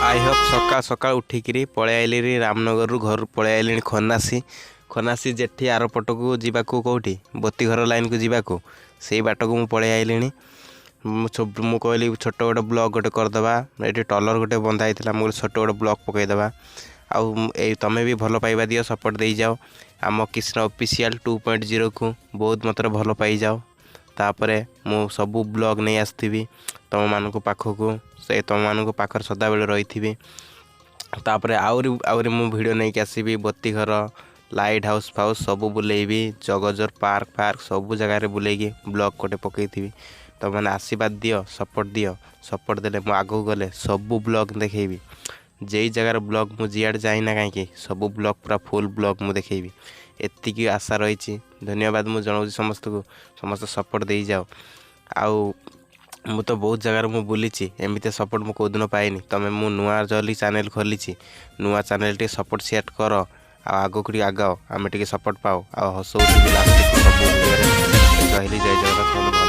I hope सकाल सकाल उठिकी पलि आइली रामनगर घर पलि आइली खनासी खनासी जेठी आर पट को जावाक कौटी बती घर लाइन को जावाक से बाट को पलि आइली मु कहली छोट गोटे ब्लॉक गोटे करदे ये टलर गोटे बंधा होता मुझे छोट गोटे ब्लॉक पकईदे तुम्हें भी भल पाइबा दियो सपोर्ट दे जाओ आम कृष्ण ऑफिशियल 2.0 को बहुत मत भल पाई जाओ तापर मु सबू ब्लॉग नहीं आसती तुम मान पाखक से तुम मान पाखर सदा बेले रही थी तापर आउरी मु वीडियो नहीं आसबि बती घर लाइट हाउस फाउस सब बुलेबी जगजर पार्क फार्क सब जगार बुलेगी ब्लॉग गोटे पकई तुम मैंने आशीर्वाद दियो सपोर्ट देले मु आगू गले सबू ब्लॉग देखेबी जे जगार ब्लॉग मु जियाड़ जाइना कहीं सबू ब्लॉग पूरा फुल ब्लॉग मु देखेबी एतिकी आशा रही धन्यवाद मु जनाऊँ समस्त को समस्त सपोर्ट दे जाओ आउ मु तो बहुत जगार मु बुली एमती सपोर्ट मु कौदिन पाइनी तुम मु नुआ जली चैनल खोली नुआ चैनल टे सपोर्ट सेट कर आगो आगाओ आम टे सपोर्ट पाओ आ हसौ लास्ट सब जय जगन्नाथ।